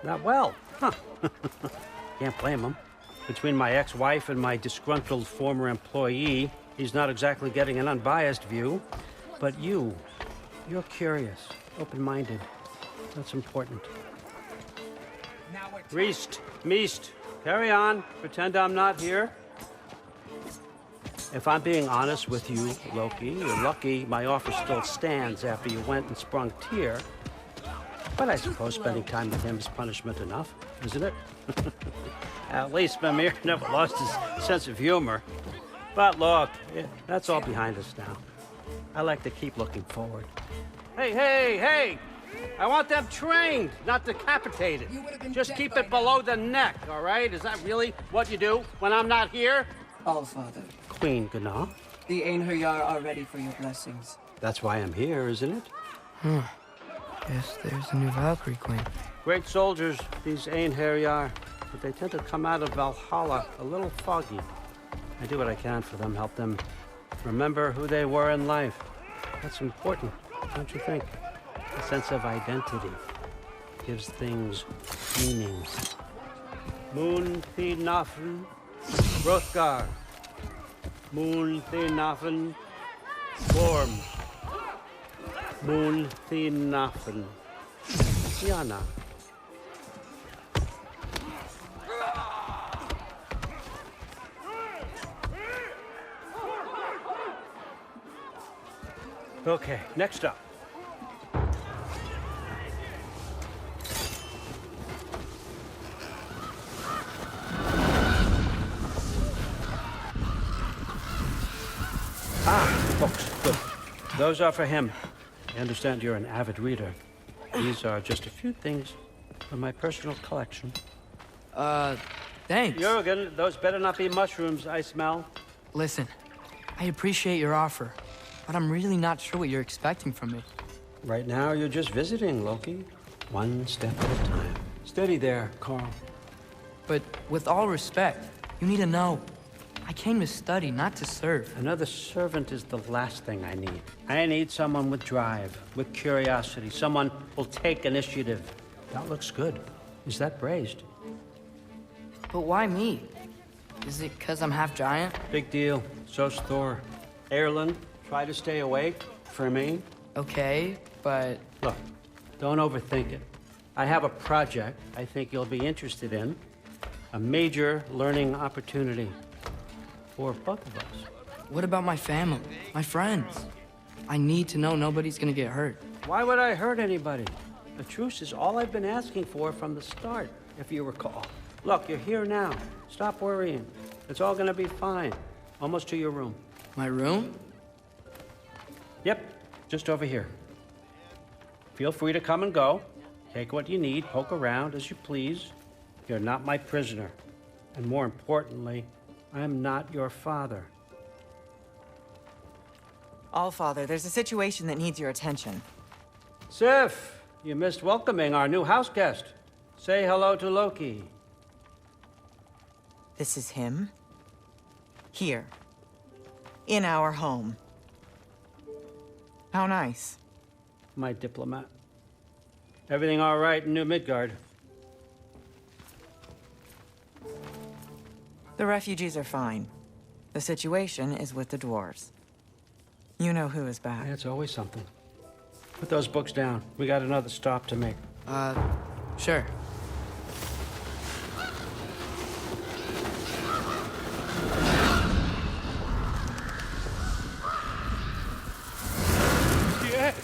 Not well. Huh. Can't blame him. Between my ex-wife and my disgruntled former employee, he's not exactly getting an unbiased view. But you're curious, open-minded. That's important. Reist, Meest, carry on. Pretend I'm not here. If I'm being honest with you, Loki, you're lucky my offer still stands after you went and sprung Tyr. But I suppose spending time with him is punishment enough, isn't it? At least Mimir never lost his sense of humor. But look, that's all behind us now. I like to keep looking forward. Hey! I want them trained, not decapitated. Just keep it below the neck, all right? Is that really what you do when I'm not here? Allfather, Queen Gná. the Einherjar are ready for your blessings. That's why I'm here, isn't it? Yes, there's a new Valkyrie Queen. Great soldiers, these Einherjar, but they tend to come out of Valhalla a little foggy. I do what I can for them, help them remember who they were in life. That's important, don't you think? A sense of identity gives things meaning. Moon Thinafen, Hrothgar. Moon Thinafen, Gorm. Moon Thinafen, Yana. Okay, next up. Books, good. Those are for him. I understand you're an avid reader. These are just a few things from my personal collection. Thanks. Jurgen, those better not be mushrooms I smell. Listen, I appreciate your offer, but I'm really not sure what you're expecting from me. Right now, you're just visiting, Loki. One step at a time. Steady there, Carl. But with all respect, you need to know, I came to study, not to serve. Another servant is the last thing I need. I need someone with drive, with curiosity, someone who'll take initiative. That looks good. Is that braised? But why me? Is it because I'm half giant? Big deal. So's Thor. Erlen, try to stay awake for me. Okay, but... Look, don't overthink it. I have a project I think you'll be interested in. A major learning opportunity for both of us. What about my family, my friends? I need to know nobody's gonna get hurt. Why would I hurt anybody? A truce is all I've been asking for from the start, if you recall. Look, you're here now. Stop worrying. It's all gonna be fine. Almost to your room. My room? Yep, just over here. Feel free to come and go. Take what you need, poke around as you please. You're not my prisoner. And more importantly, I'm not your father. Allfather, there's a situation that needs your attention. Sif, you missed welcoming our new house guest. Say hello to Loki. This is him. Here. In our home. How nice. My diplomat. Everything all right in New Midgard? The refugees are fine. The situation is with the dwarves. You know who is back. Yeah, it's always something. Put those books down. We got another stop to make. Sure. Yeah.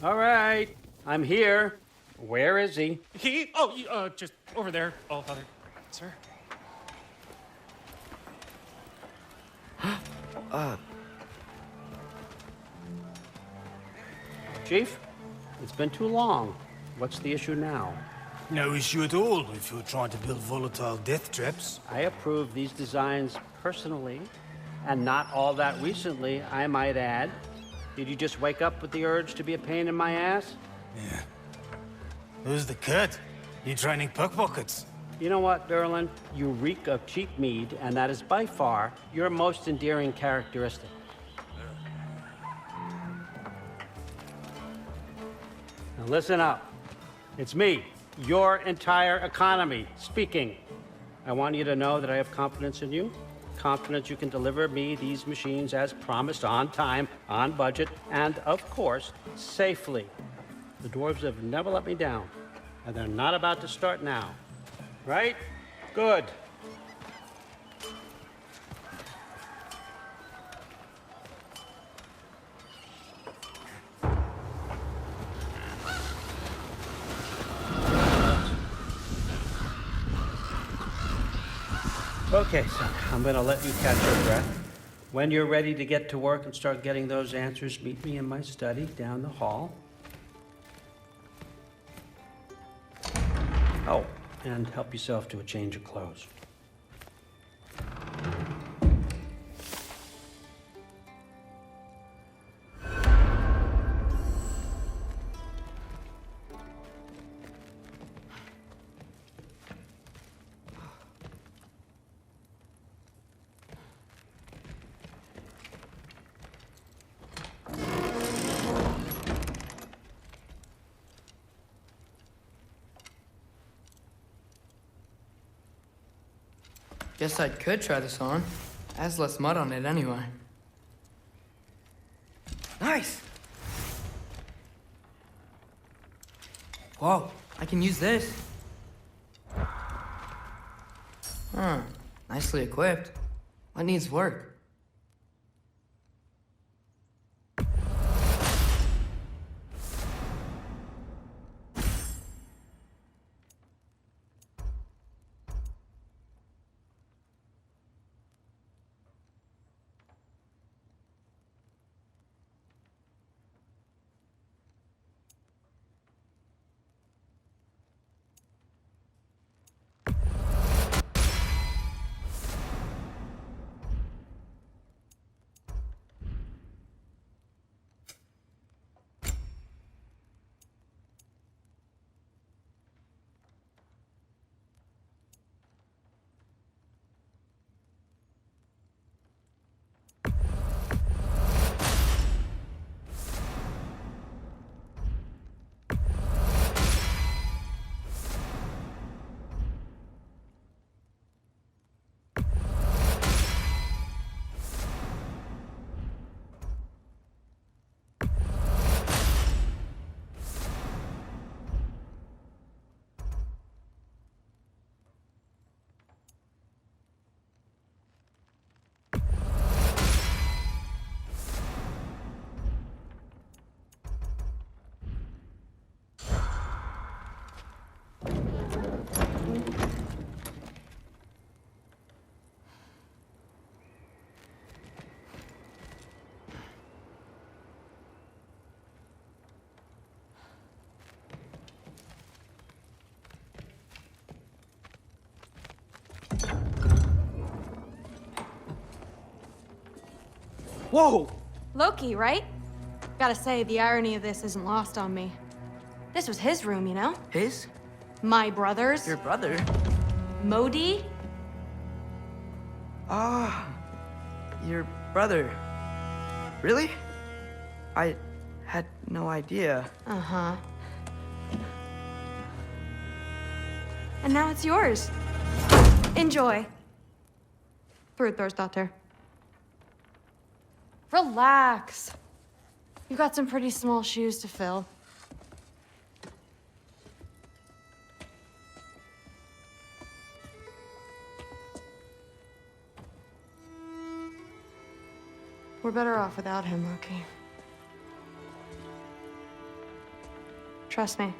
All right. I'm here. Where is he? Just over there, Allfather. Sir? Chief, it's been too long. What's the issue now? No issue at all if you're trying to build volatile death traps. I approve these designs personally, and not all that recently, I might add. Did you just wake up with the urge to be a pain in my ass? Yeah. Who's the cut? You training pickpockets? You know what, Derlin? You reek of cheap mead, and that is by far your most endearing characteristic. Now listen up. It's me, your entire economy speaking. I want you to know that I have confidence in you, confidence you can deliver me these machines as promised, on time, on budget, and of course, safely. The dwarves have never let me down, and they're not about to start now. Right? Good. Okay, son, I'm gonna let you catch your breath. When you're ready to get to work and start getting those answers, meet me in my study down the hall. Oh, and help yourself to a change of clothes. Guess I could try this on. Has less mud on it anyway. Nice! Whoa, I can use this. Huh, nicely equipped. What needs work? Whoa! Loki, right? Gotta say, the irony of this isn't lost on me. This was his room, you know? His? My brother's. Your brother? Modi? Ah, your brother. Really? I had no idea. Uh-huh. And now it's yours. Enjoy. Daughter. Relax. You've got some pretty small shoes to fill. We're better off without him, Loki. Trust me.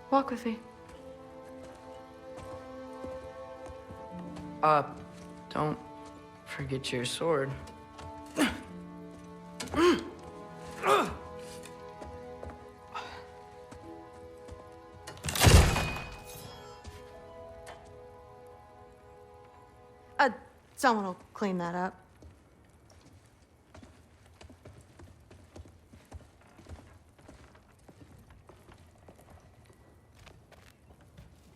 Walk with me. Don't forget your sword. Someone will clean that up.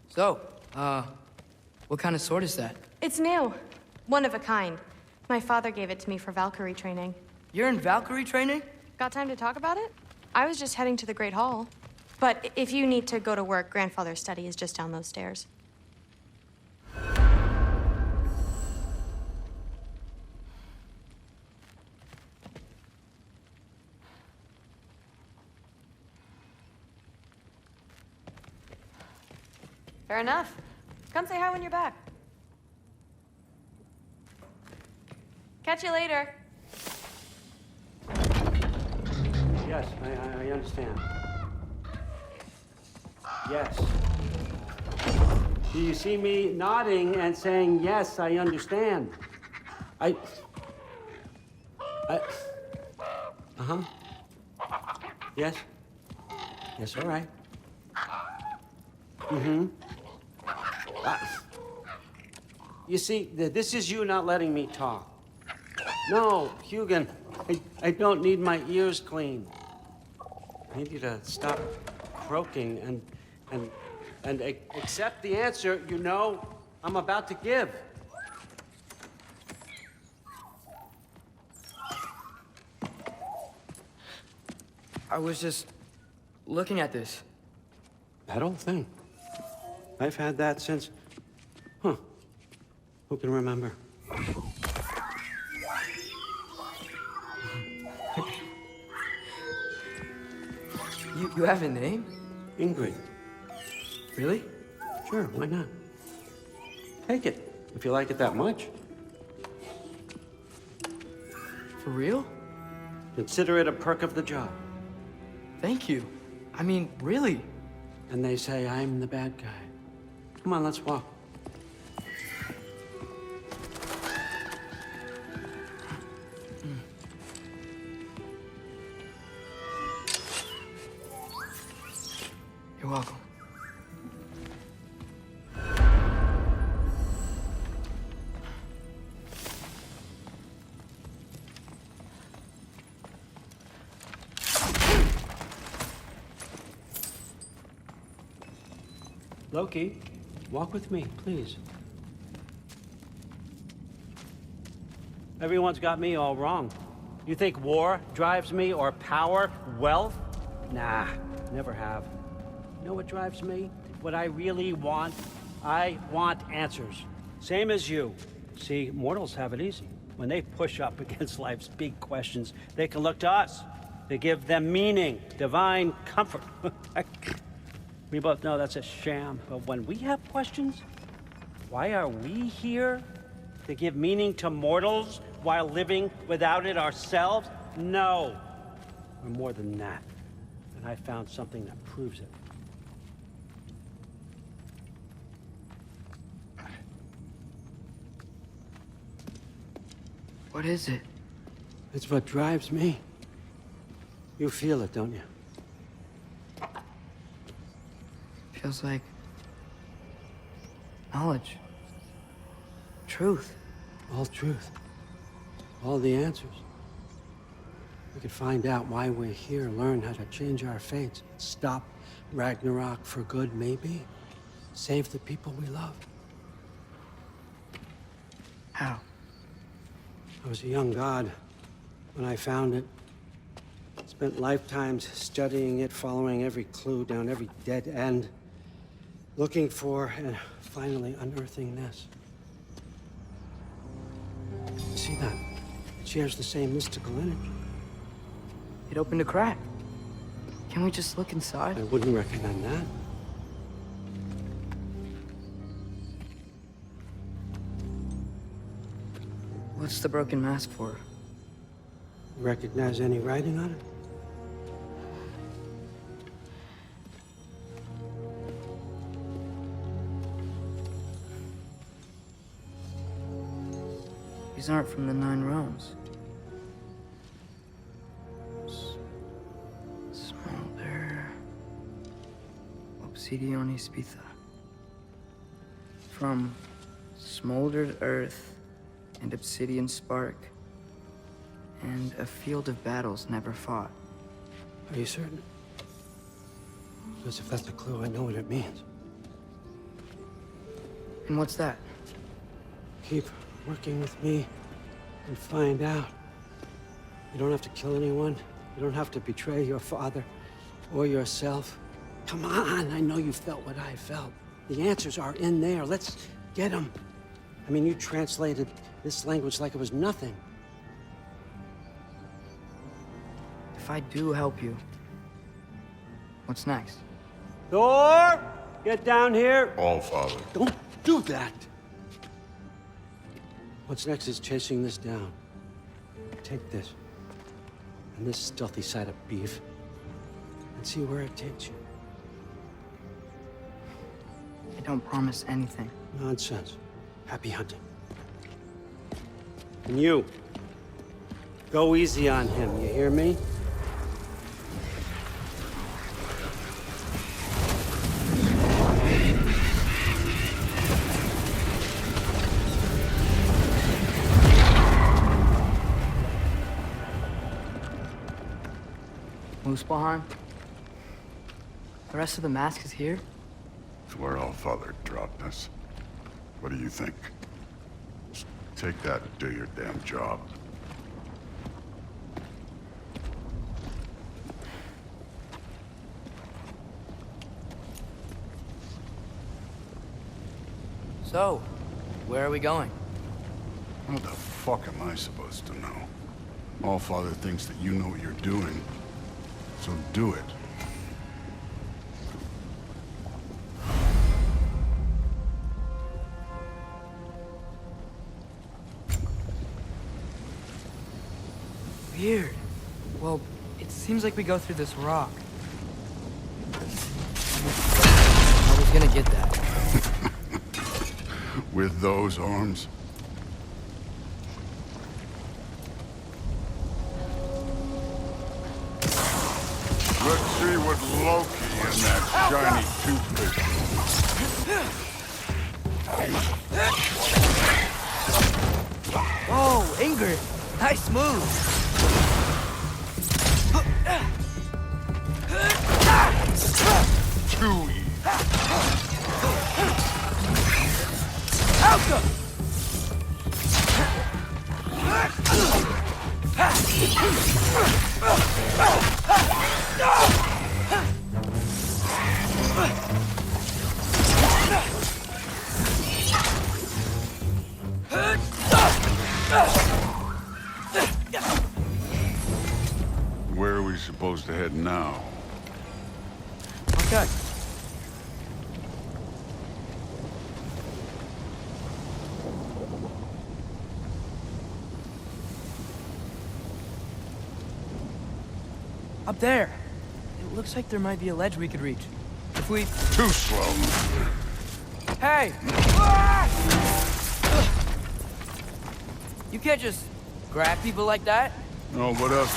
So, what kind of sword is that? It's new. One of a kind. My father gave it to me for Valkyrie training. You're in Valkyrie training? Got time to talk about it? I was just heading to the Great Hall. But if you need to go to work, Grandfather's study is just down those stairs. Fair enough. Come say hi when you're back. Catch you later. Yes, I understand. Yes. Do you see me nodding and saying, yes, I understand? Uh-huh. Yes? Yes, all right. Mm-hmm. You see, this is you not letting me talk. No, Hugin, I don't need my ears cleaned. I need you to stop croaking and accept the answer you know I'm about to give. I was just looking at this. That old thing. I've had that since... Huh. Who can remember? You have a name? Ingrid. Really? Sure, why not? Take it, if you like it that much. For real? Consider it a perk of the job. Thank you. I mean, really. And they say I'm the bad guy. Come on, let's walk. You're welcome. Loki, walk with me, please. Everyone's got me all wrong. You think war drives me, or power, wealth? Nah, never have. You know what drives me? What I really want? I want answers. Same as you. See, mortals have it easy. When they push up against life's big questions, they can look to us. They give them meaning, divine comfort. We both know that's a sham, but when we have questions, why are we here? To give meaning to mortals while living without it ourselves? No. We're more than that. And I found something that proves it. What is it? It's what drives me. You feel it, don't you? Feels like knowledge. Truth. All truth. All the answers. We could find out why we're here, learn how to change our fates, stop Ragnarok for good, maybe. Save the people we love. How? I was a young god when I found it. Spent lifetimes studying it, following every clue down every dead end. Looking for and finally unearthing this. See that? It shares the same mystical energy. It opened a crack. Can we just look inside? I wouldn't recommend that. What's the broken mask for? Recognize any writing on it? These aren't from the Nine Realms. Smolder. Obsidion Ispitha. From smoldered earth and obsidian spark, and a field of battles never fought. Are you certain? Because if that's a clue, I know what it means. And what's that? Keep working with me and find out. You don't have to kill anyone. You don't have to betray your father or yourself. Come on, I know you felt what I felt. The answers are in there. Let's get them. I mean, you translated this language like it was nothing. If I do help you, what's next? Thor! Get down here! All Father. Don't do that! What's next is chasing this down. Take this, and this stealthy side of beef, and see where it takes you. I don't promise anything. Nonsense. Happy hunting. And you, go easy on him, you hear me? Muspelheim? The rest of the mask is here? It's where All Father dropped us. What do you think? Just take that and do your damn job. So, where are we going? What the fuck am I supposed to know? All Father thinks that you know what you're doing, so do it. Weird. Well, it seems like we go through this rock. I was gonna get that. With those arms? Let's see what Loki and that shiny toothpick. Whoa, Ingrid! Nice move! Too easy. Where are we supposed to head now? Okay. Up there. It looks like there might be a ledge we could reach. If we... Too slow. Hey! You can't just grab people like that. Oh, what else?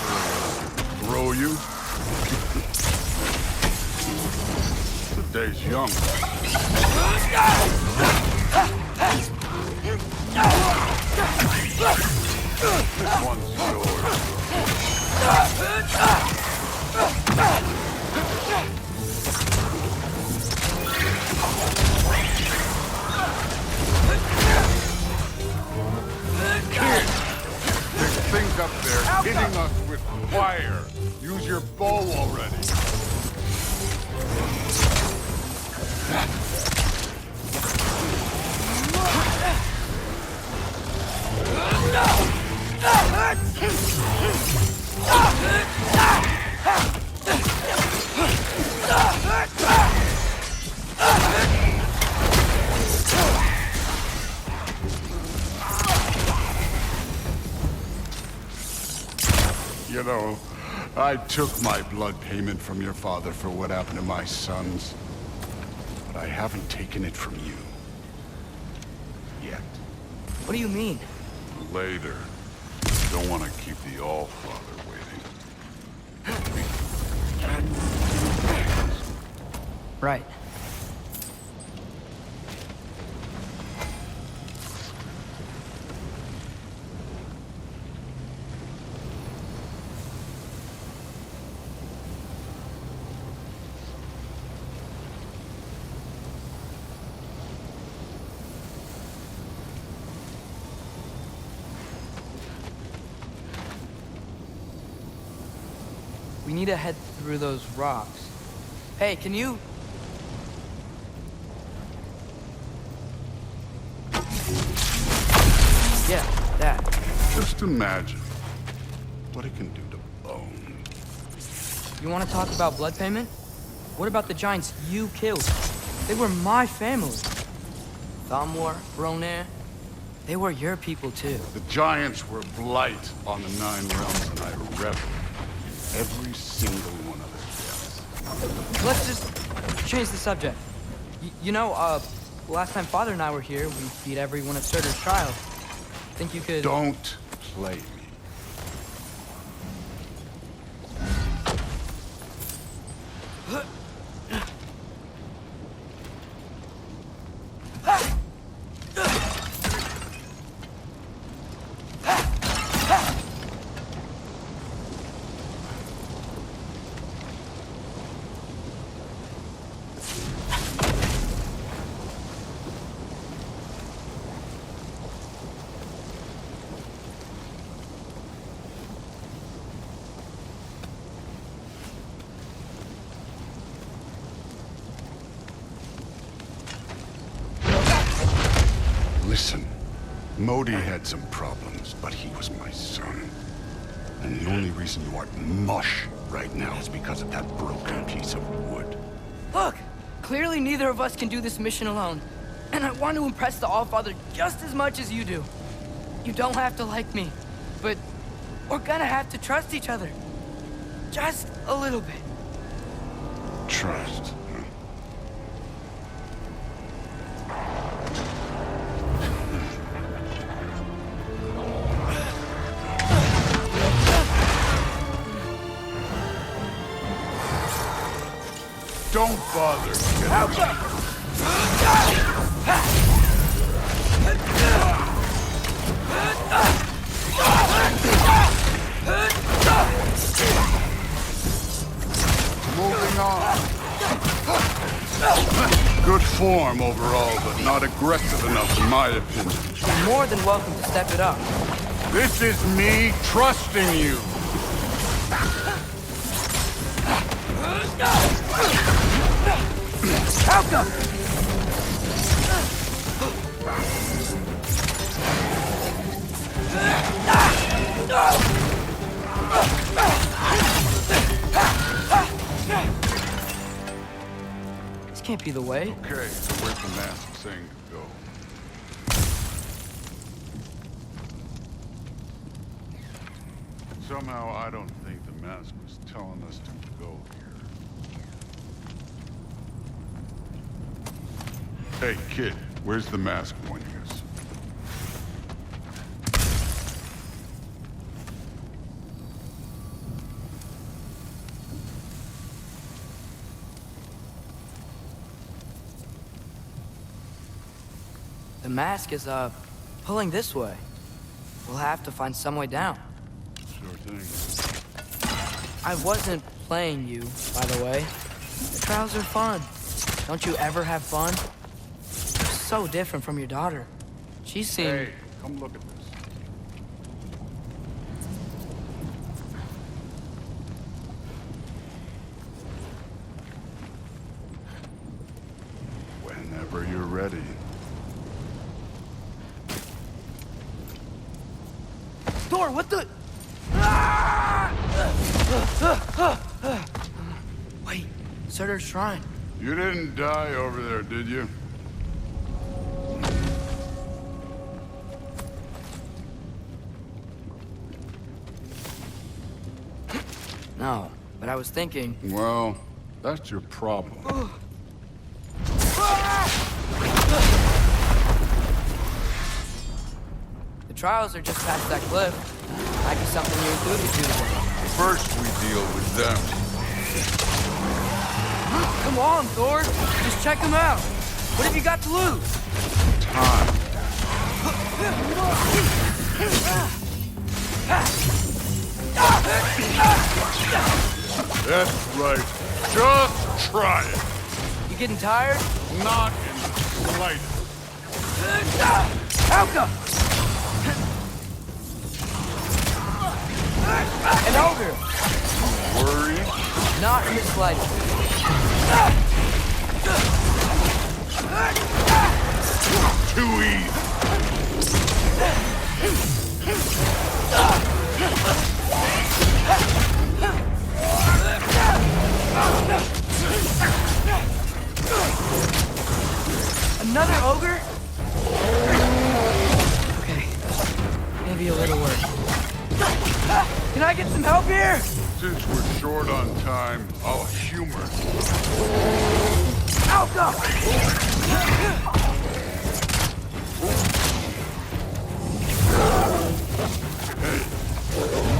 Throw you? The day's young. This one's yours. There's things up there hitting us with fire. Use your bow already. You know, I took my blood payment from your father for what happened to my sons. But I haven't taken it from you. Yet. What do you mean? Later. Don't want to keep the All-Father waiting. Right. We need to head through those rocks. Hey, can you... Yeah, that. Just imagine what it can do to bone. You want to talk about blood payment? What about the giants you killed? They were my family. Thamor, Bronir, they were your people too. The giants were blight on the 9 realms, and I reveled in every single one of their deaths. Let's just change the subject. Last time Father and I were here, we beat every one of Surtur's trials. Think you could... Don't play me. Listen, Modi had some problems, but he was my son. And the only reason you aren't mush right now is because of that broken piece of wood. Look! Clearly neither of us can do this mission alone. And I want to impress the Allfather just as much as you do. You don't have to like me, but we're gonna have to trust each other. Just a little bit. Trust. Huh? Don't bother. Moving on. Good form overall, but not aggressive enough in my opinion. You're more than welcome to step it up. This is me trusting you. Outcome! This can't be the way. Okay, so where's the mask saying to go? Somehow I don't think the mask was telling us to go here. Hey, kid, where's the mask pointing us? The mask is, pulling this way. We'll have to find some way down. Sure thing. I wasn't playing you, by the way. The trials are fun. Don't you ever have fun? You're so different from your daughter. She seemed... Hey, come look at this. Whenever you're ready. Thor, what the... Wait, Surtur's shrine. You didn't die over there, did you? No, but I was thinking... Well, that's your problem. The trials are just past that cliff. Might be something you included to today. First, we deal with them. Come on, Thor. Just check them out. What have you got to lose? Time. That's right. Just try it. You getting tired? Not in the slightest. Alka! An ogre! Worry Not in the slightest. Too easy. Another ogre? Okay, maybe a little work. Can I get some help here? Since we're short on time, I'll humor. Alka!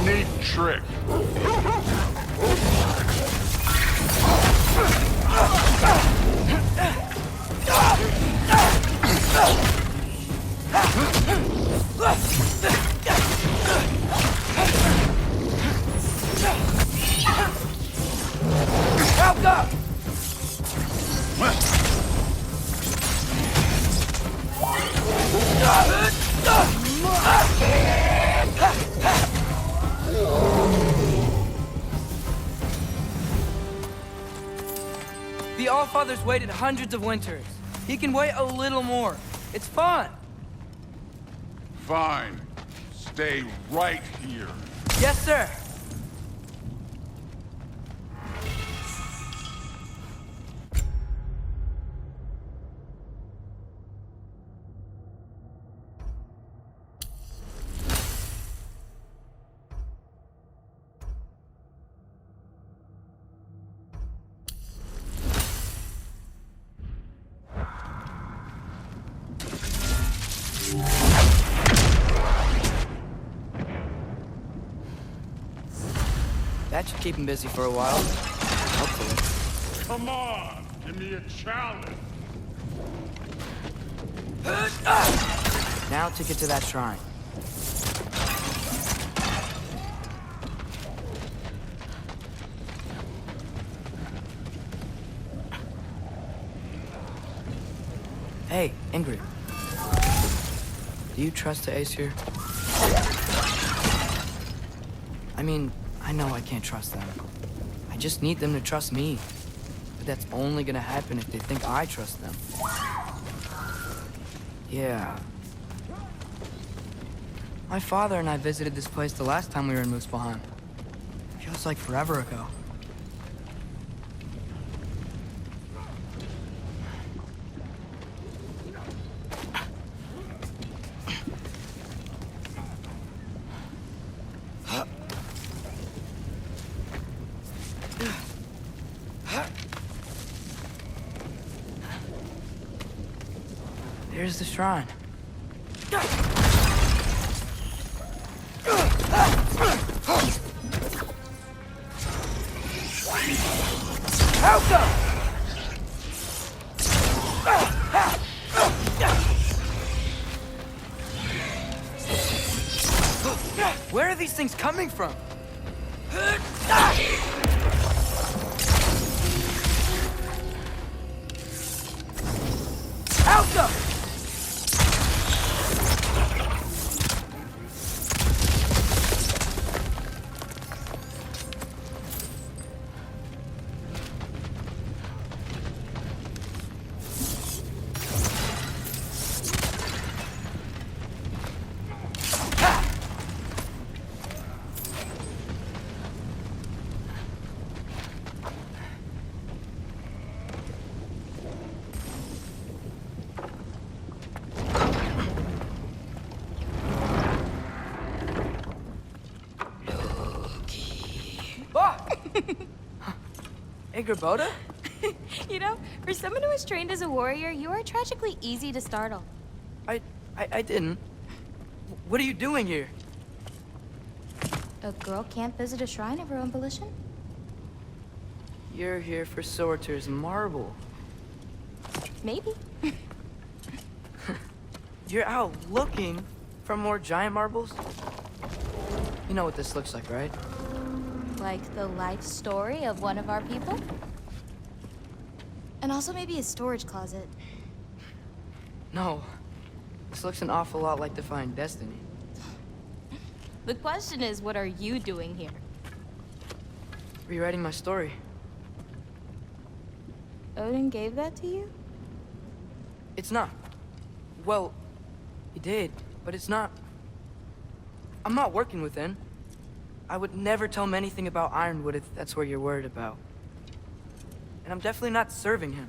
Neat trick. Alka! The Allfather's waited hundreds of winters. He can wait a little more. It's fun. Fine. Stay right here. Yes, sir. That should keep him busy for a while. Hopefully. Come on, give me a challenge. Now to get to that shrine. Hey, Ingrid. Do you trust the Ace here? I mean, I know I can't trust them. I just need them to trust me. But that's only gonna happen if they think I trust them. Yeah. My father and I visited this place the last time we were in Muspelheim. Feels like forever ago. There's the shrine. Alka! Where are these things coming from? Alka! Hey, Gerboda? You know, for someone who was trained as a warrior, you are tragically easy to startle. I didn't. What are you doing here? A girl can't visit a shrine of her own volition? You're here for Sorter's marble. Maybe. You're out looking for more giant marbles? You know what this looks like, right? Like the life story of one of our people? And also maybe a storage closet. No. This looks an awful lot like Defying Destiny. The question is, what are you doing here? Rewriting my story. Odin gave that to you? It's not. Well, he did, but it's not. I'm not working with him. I would never tell him anything about Ironwood if that's what you're worried about. And I'm definitely not serving him.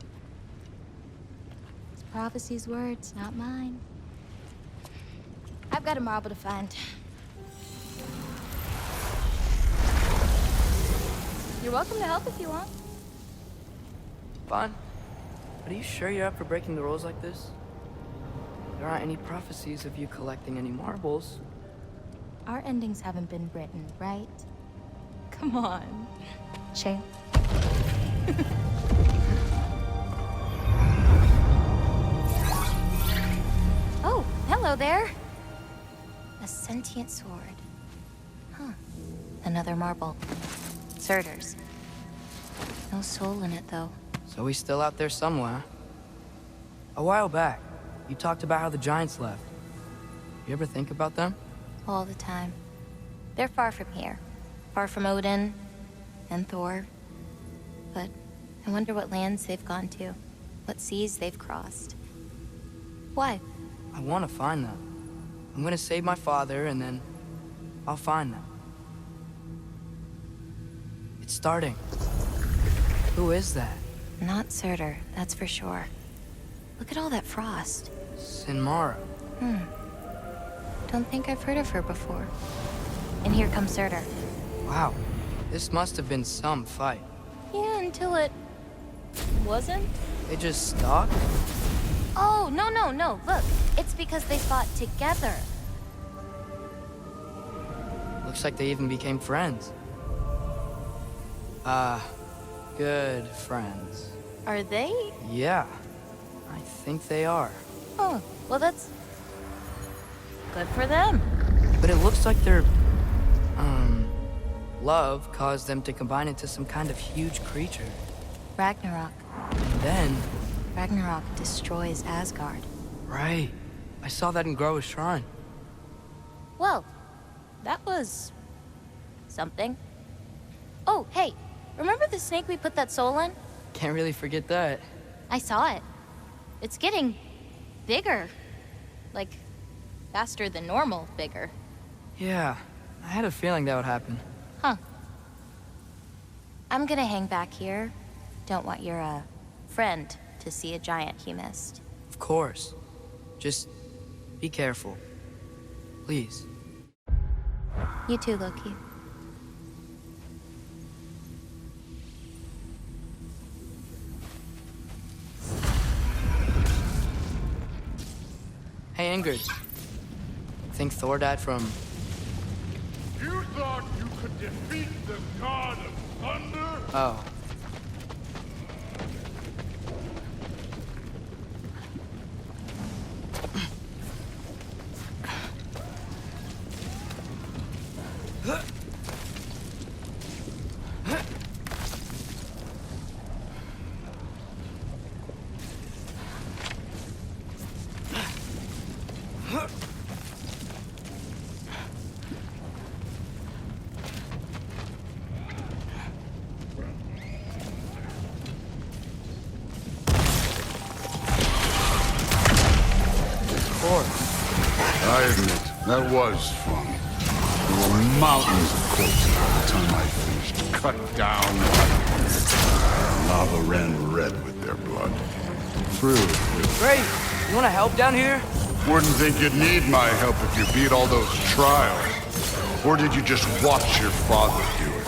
It's prophecy's words, not mine. I've got a marble to find. You're welcome to help if you want. Fine. But are you sure you're up for breaking the rules like this? There aren't any prophecies of you collecting any marbles. Our endings haven't been written, right? Come on. Shale. Oh, hello there. A sentient sword. Huh. Another marble. Surtur's. No soul in it, though. So he's still out there somewhere. A while back, you talked about how the giants left. You ever think about them? All the time. They're far from here. Far from Odin and Thor. But I wonder what lands they've gone to. What seas they've crossed. Why? I want to find them. I'm gonna save my father, and then I'll find them. It's starting. Who is that? Not Surtur, that's for sure. Look at all that frost. Sinmara. Don't think I've heard of her before. And here comes Surtur. Wow. This must have been some fight. Yeah, until it... wasn't? They just stalked? Oh, no. Look, it's because they fought together. Looks like they even became friends. Good friends. Are they? Yeah, I think they are. Oh, well that's... good for them. But it looks like their, love caused them to combine into some kind of huge creature. Ragnarok. And then... Ragnarok destroys Asgard. Right. I saw that in Groa's shrine. Well, that was... something. Oh, hey, remember the snake we put that soul in? Can't really forget that. I saw it. It's getting... bigger. Like, faster than normal bigger. Yeah, I had a feeling that would happen. Huh. I'm gonna hang back here. Don't want your, friend to see a giant he missed. Of course. Just be careful. Please. You too, Loki. Hey, Ingrid. Think Thor died from... You thought you could defeat the god of thunder? Oh. I admit, that was fun. There were mountains of corpses by the time I finished. Cut down. Lava ran red with their blood. True. Great! You wanna help down here? Wouldn't think you'd need my help if you beat all those trials. Or did you just watch your father do it?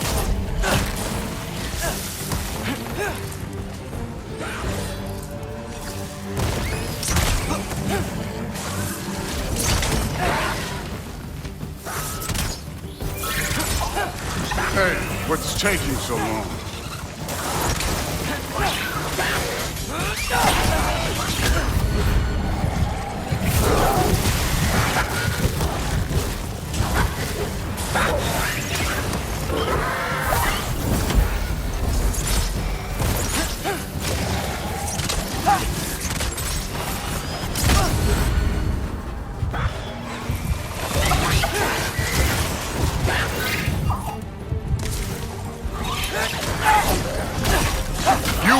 Hey, what's taking so long?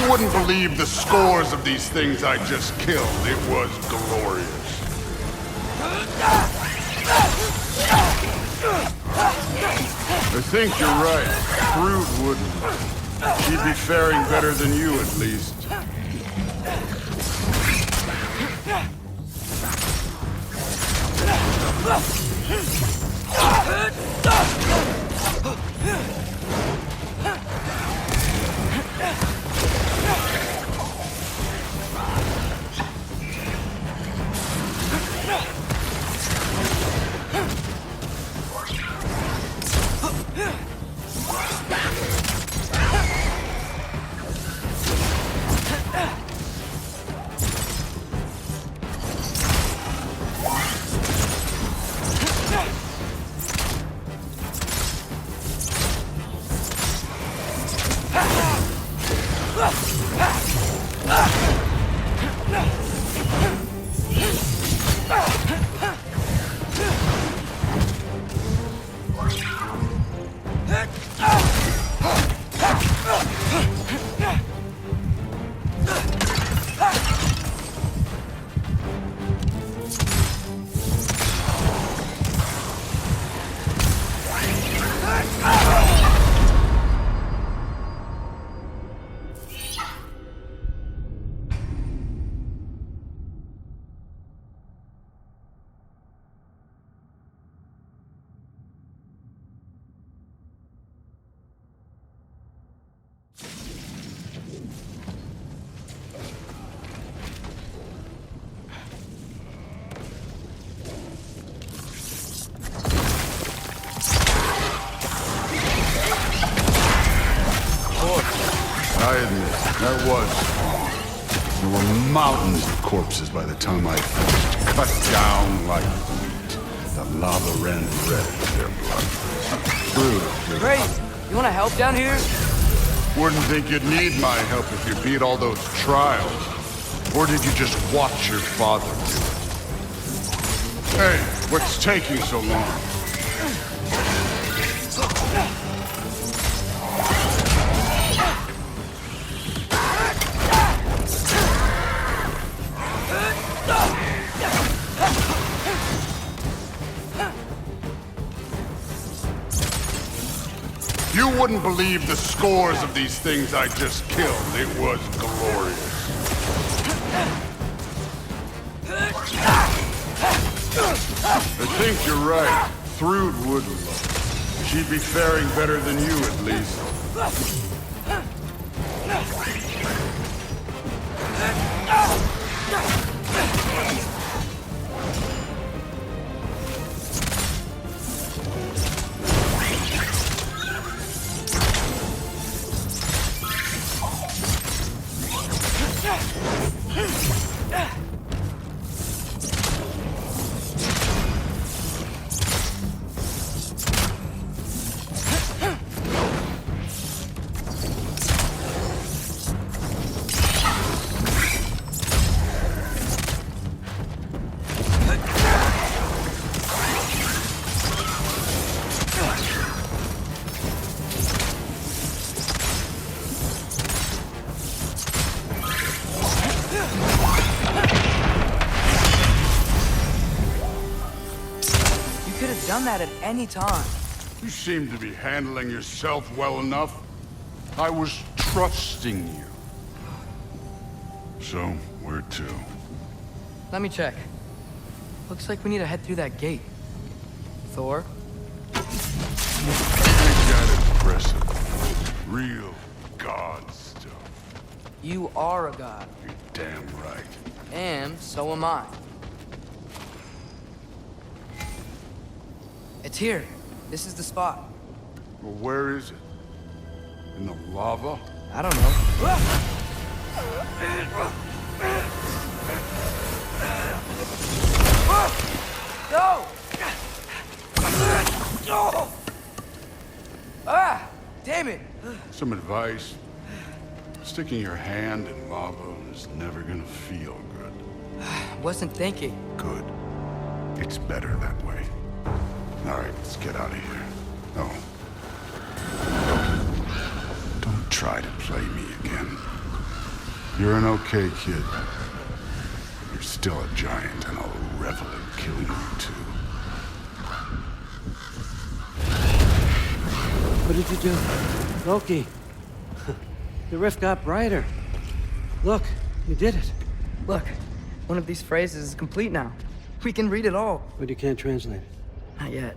You wouldn't believe the scores of these things I just killed. It was glorious. I think you're right. Thrud wouldn't. She'd be faring better than you, at least. I admit, that was fun. There were mountains of corpses by the time I finished, cut down like wheat. The lava ran red in their blood. True. Great. You want to help down here? Wouldn't think you'd need my help if you beat all those trials. Or did you just watch your father do it? Hey, what's taking so long? You wouldn't believe the scores of these things I just killed. It was glorious. I think you're right. Thrud wouldn't. She'd be faring better than you, at least. Done that at any time. You seem to be handling yourself well enough. I was trusting you. So, where to? Let me check. Looks like we need to head through that gate. Thor? Ain't that impressive? Real god stuff. You are a god. You're damn right. And so am I. It's here. This is the spot. Well, where is it? In the lava? I don't know. No! Ah! Damn it! Some advice. Sticking your hand in lava is never gonna feel good. Wasn't thinking. Good. It's better that way. All right, let's get out of here. No. Don't try to play me again. You're an okay kid. You're still a giant, and I'll revel in killing you too. What did you do? Loki. The rift got brighter. Look, you did it. Look, one of these phrases is complete now. We can read it all. But you can't translate it. Not yet.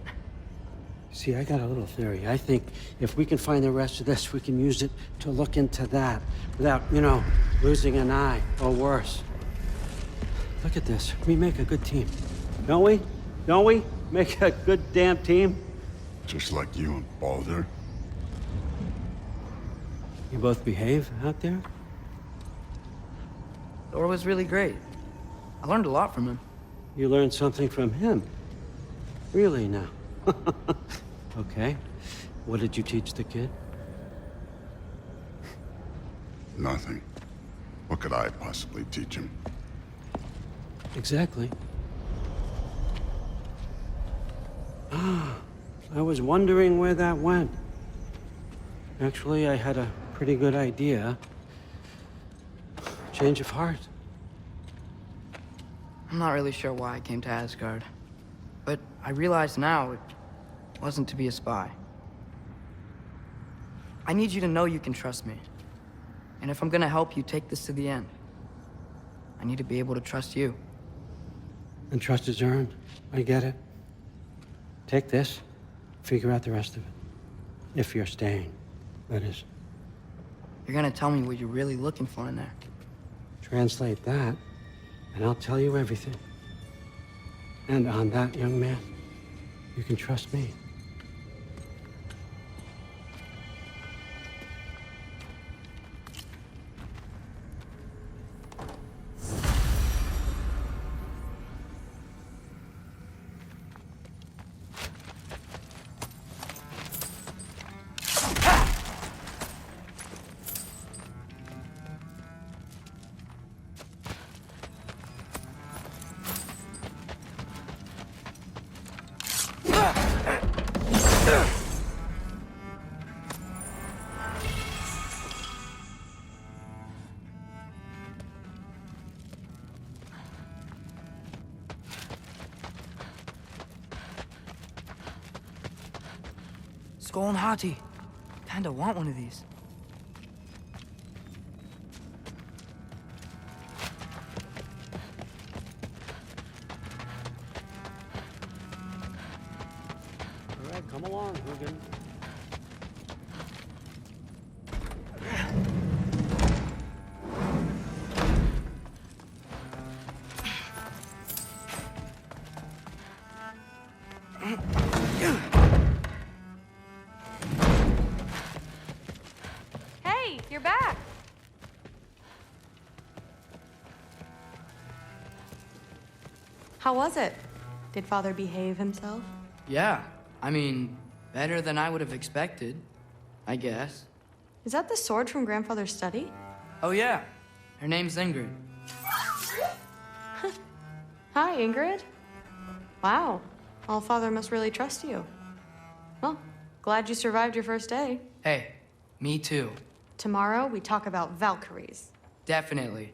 See, I got a little theory. I think if we can find the rest of this, we can use it to look into that without, losing an eye or worse. Look at this. We make a good team. Don't we? Don't we? Make a good damn team? Just like you and Baldur. You both behave out there? Thor was really great. I learned a lot from him. You learned something from him? Really now? Okay. What did you teach the kid? Nothing. What could I possibly teach him? Exactly. I was wondering where that went. Actually, I had a pretty good idea. Change of heart. I'm not really sure why I came to Asgard. But I realize now it wasn't to be a spy. I need you to know you can trust me. And if I'm gonna help you take this to the end, I need to be able to trust you. And trust is earned. I get it. Take this. Figure out the rest of it. If you're staying, that is. You're gonna tell me what you're really looking for in there. Translate that, and I'll tell you everything. And on that, young man, you can trust me. Skull and Hati. Kinda want one of these. All right, come along, Hogan. Hey, you're back. How was it? Did Father behave himself? Yeah, I mean, better than I would have expected, I guess. Is that the sword from Grandfather's study? Oh yeah, her name's Ingrid. Hi, Ingrid. Wow, Allfather must really trust you. Well, glad you survived your first day. Hey, me too. Tomorrow, we talk about Valkyries. Definitely.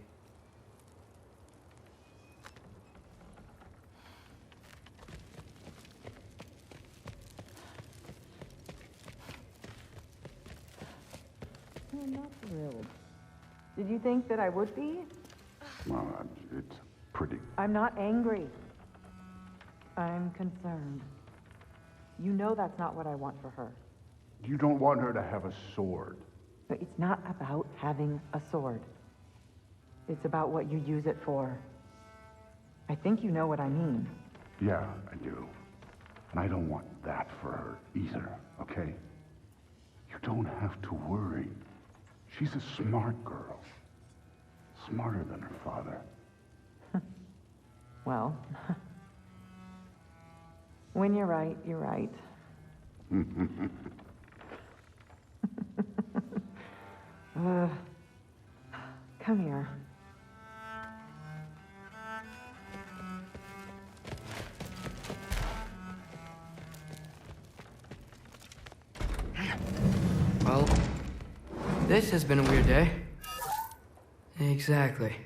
I'm not thrilled. Did you think that I would be? Well, it's pretty... I'm not angry. I'm concerned. You know that's not what I want for her. You don't want her to have a sword. But it's not about having a sword. It's about what you use it for. I think you know what I mean. Yeah, I do. And I don't want that for her either, okay? You don't have to worry. She's a smart girl. Smarter than her father. Well, when you're right, you're right. Come here. Well, this has been a weird day. Exactly.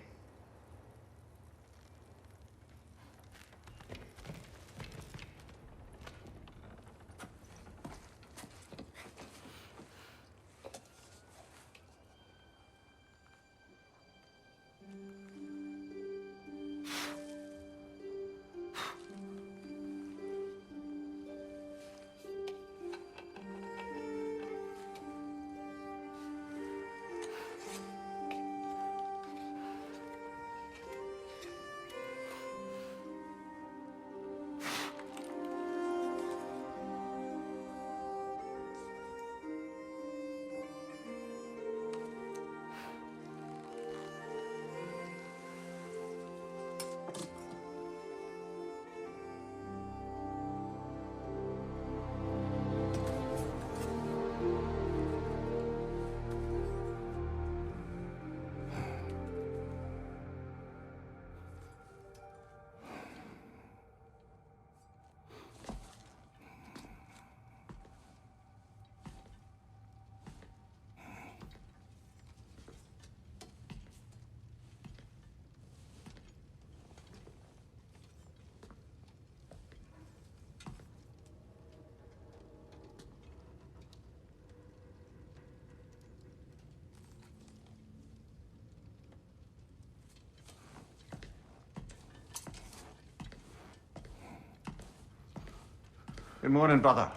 Good morning, brother.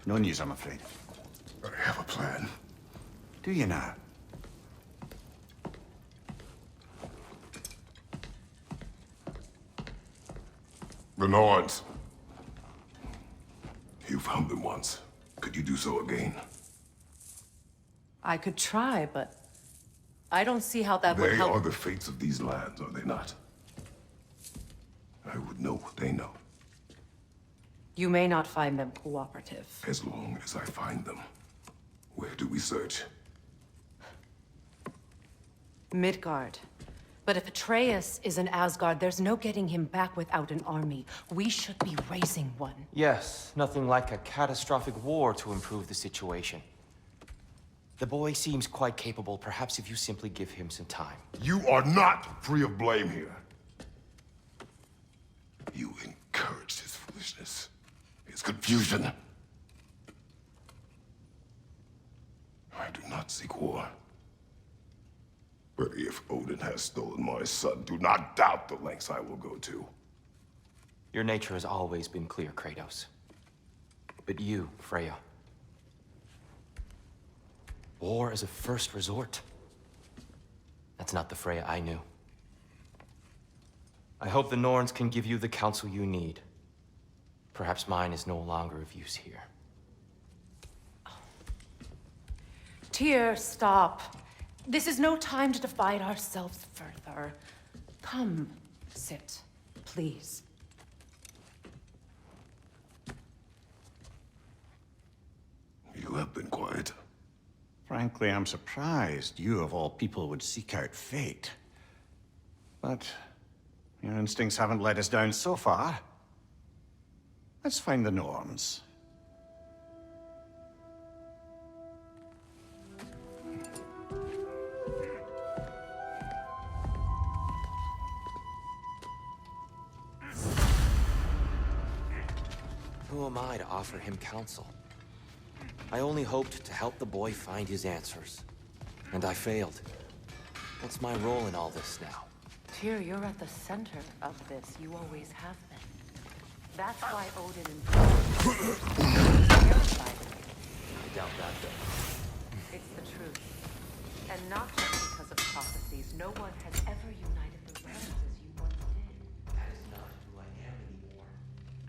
No news, I'm afraid. I have a plan. Do you now? The Norns. You found them once. Could you do so again? I could try, but I don't see how that would help. They are the fates of these lands, are they not? I would know what they know. You may not find them cooperative. As long as I find them. Where do we search? Midgard. But if Atreus is in Asgard, there's no getting him back without an army. We should be raising one. Yes, nothing like a catastrophic war to improve the situation. The boy seems quite capable. Perhaps if you simply give him some time. You are not free of blame here. You encouraged his foolishness, his confusion. I do not seek war. But if Odin has stolen my son, do not doubt the lengths I will go to. Your nature has always been clear, Kratos. But you, Freya. War is a first resort. That's not the Freya I knew. I hope the Norns can give you the counsel you need. Perhaps mine is no longer of use here. Tyr, stop. This is no time to divide ourselves further. Come, sit, please. You have been quiet. Frankly, I'm surprised you, of all people, would seek out fate. But your instincts haven't let us down so far. Let's find the Norns. Who am I to offer him counsel? I only hoped to help the boy find his answers. And I failed. What's my role in all this now? Tyr, you're at the center of this. You always have been. That's why Odin and terrified of you. I doubt that, though. It's the truth. And not just because of prophecies. No one has ever united the realms as you once did. That is not who I am anymore.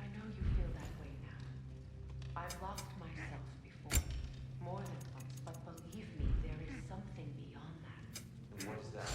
I know you feel that way now. I've lost myself before. More than once, but believe me, there is something beyond that. And what is that?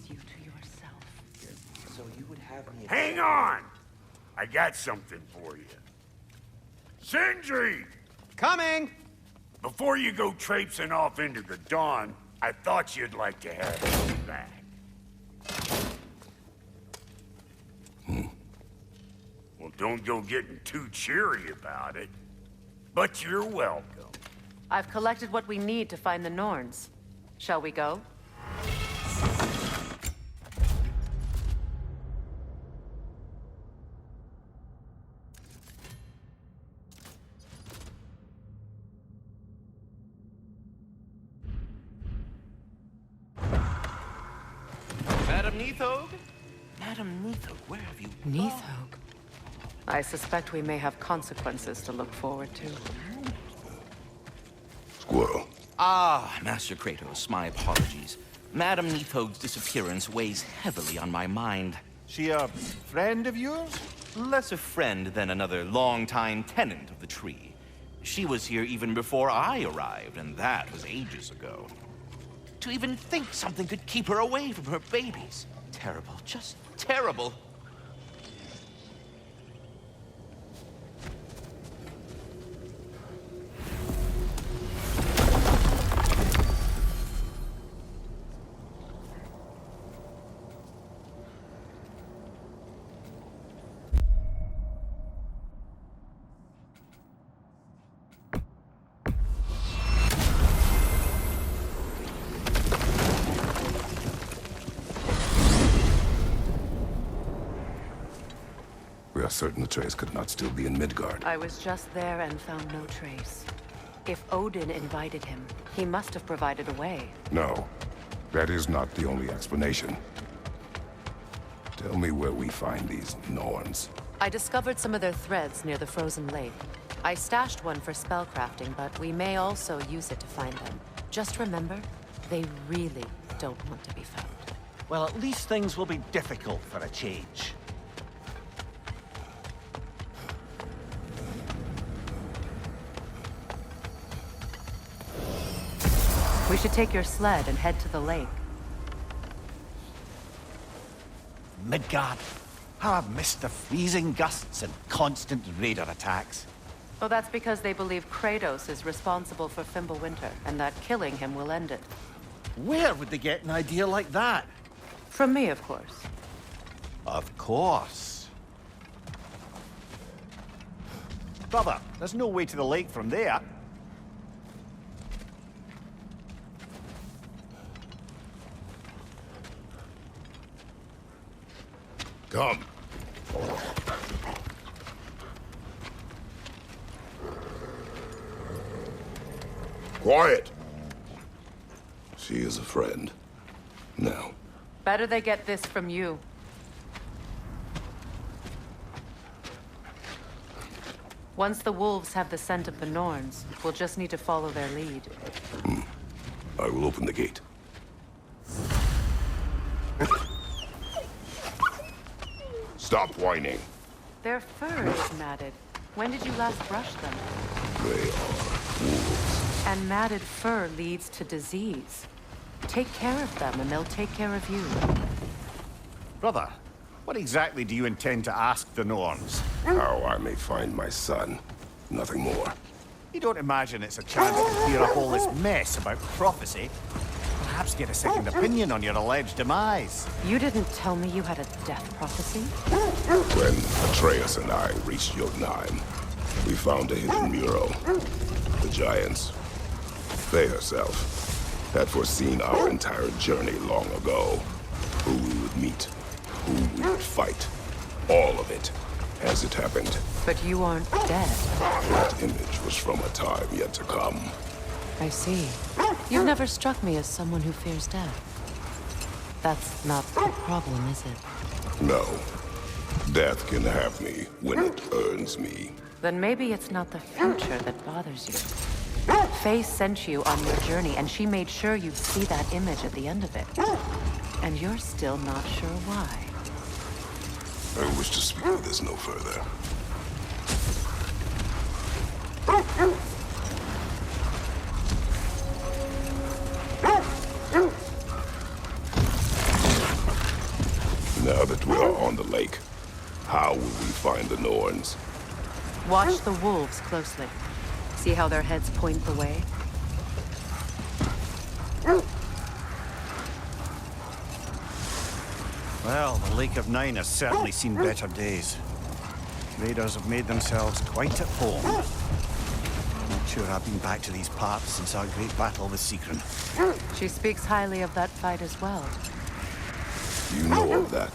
you to yourself. So you would have me... Hang on! I got something for you. Sindri! Coming! Before you go traipsing off into the dawn, I thought you'd like to have it back. Well, don't go getting too cheery about it. But you're welcome. I've collected what we need to find the Norns. Shall we go? Madam Neathog? Madam Neathog, where have you gone? Neathog. I suspect we may have consequences to look forward to. Squirrel. Ah, Master Kratos, my apologies. Madam Neathog's disappearance weighs heavily on my mind. She a friend of yours? Less a friend than another long-time tenant of the tree. She was here even before I arrived, and that was ages ago. To even think something could keep her away from her babies. Terrible, just terrible. We are certain the trace could not still be in Midgard. I was just there and found no trace. If Odin invited him, he must have provided a way. No, that is not the only explanation. Tell me where we find these Norns. I discovered some of their threads near the frozen lake. I stashed one for spellcrafting, but we may also use it to find them. Just remember, they really don't want to be found. Well, at least things will be difficult for a change. We should take your sled and head to the lake. Midgard. How I've missed the freezing gusts and constant raider attacks. Oh, that's because they believe Kratos is responsible for Fimbulwinter, and that killing him will end it. Where would they get an idea like that? From me, of course. Of course. Brother, there's no way to the lake from there. Come. Quiet. She is a friend. Now. Better they get this from you. Once the wolves have the scent of the Norns, we'll just need to follow their lead. I will open the gate. Stop whining. Their fur is matted. When did you last brush them? They are wolves. And matted fur leads to disease. Take care of them, and they'll take care of you. Brother, what exactly do you intend to ask the Norns? How I may find my son. Nothing more. You don't imagine it's a chance to clear up all this mess about prophecy? Perhaps get a second opinion on your alleged demise. You didn't tell me you had a death prophecy? When Atreus and I reached Jotunheim, we found a hidden mural. The Giants, they herself, had foreseen our entire journey long ago. Who we would meet, who we would fight. All of it, as it happened. But you aren't dead. That image was from a time yet to come. I see. You've never struck me as someone who fears death. That's not the problem, is it? No. Death can have me when it earns me. Then maybe it's not the future that bothers you. Faye sent you on your journey, and she made sure you'd see that image at the end of it. And you're still not sure why. I wish to speak of this no further. Now that we are on the lake, how will we find the Norns? Watch the wolves closely. See how their heads point the way? Well, the Lake of Nine has certainly seen better days. Raiders have made themselves quite at home. Not sure I've been back to these parts since our great battle with Seekrin. She speaks highly of that fight as well. You know of that?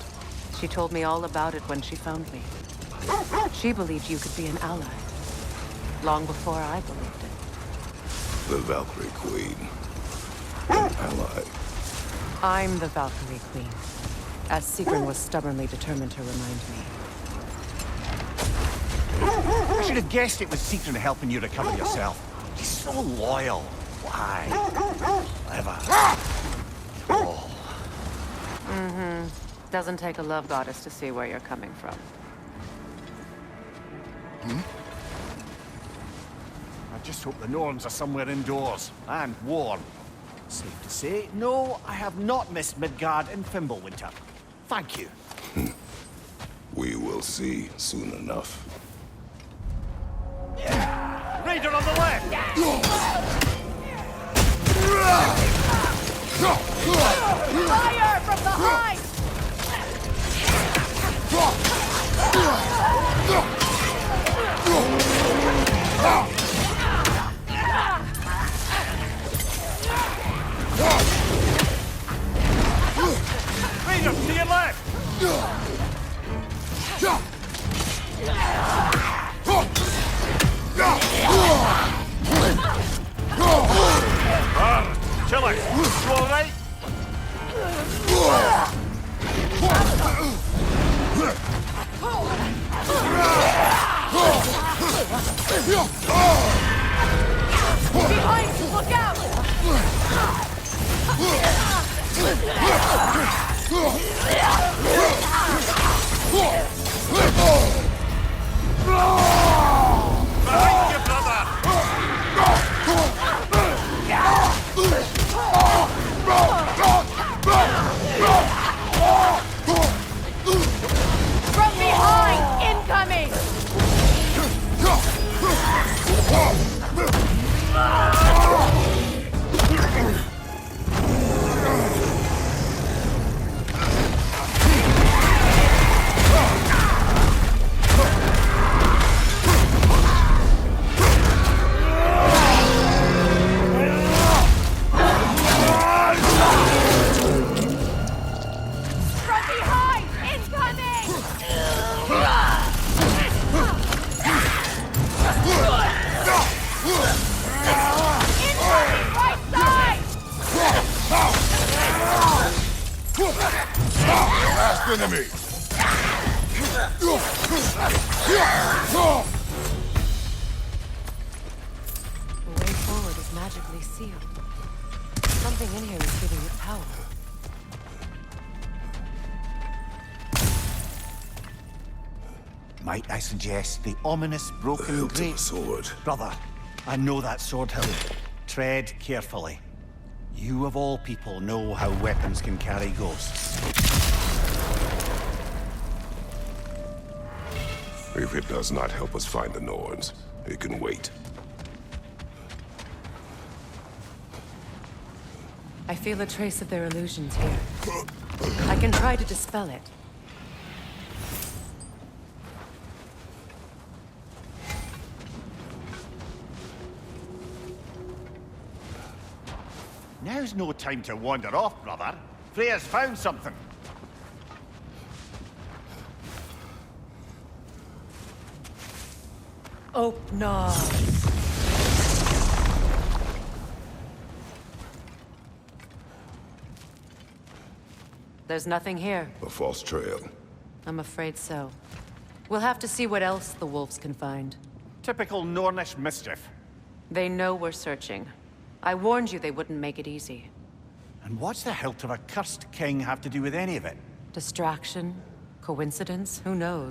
She told me all about it when she found me. She believed you could be an ally. Long before I believed it. The Valkyrie Queen. An ally. I'm the Valkyrie Queen, as Seekrin was stubbornly determined to remind me. I should have guessed it was Seekrin helping you recover yourself. She's so loyal. Why? Clever. Oh. Mm-hmm. Doesn't take a love goddess to see where you're coming from. I just hope the Norns are somewhere indoors, and warm. Safe to say, no, I have not missed Midgard and Fimbulwinter. Thank you. We will see soon enough. Raider on the left! Fire from behind! Raider, to your left! Killer, you all right? Behind you, look out! Behind you, brother! From behind! Incoming! From behind! Incoming! Incoming! Right side! Last enemy! The way forward is magically sealed. Something in here is giving it power. Might I suggest the ominous broken great sword? Brother, I know that sword hilt. Tread carefully. You of all people know how weapons can carry ghosts. If it does not help us find the Norns, it can wait. I feel a trace of their illusions here. I can try to dispel it. Now's no time to wander off, brother. Freya's found something. Open. There's nothing here. A false trail. I'm afraid so. We'll have to see what else the wolves can find. Typical Nornish mischief. They know we're searching. I warned you they wouldn't make it easy. And what's the hilt of a cursed king have to do with any of it? Distraction? Coincidence? Who knows?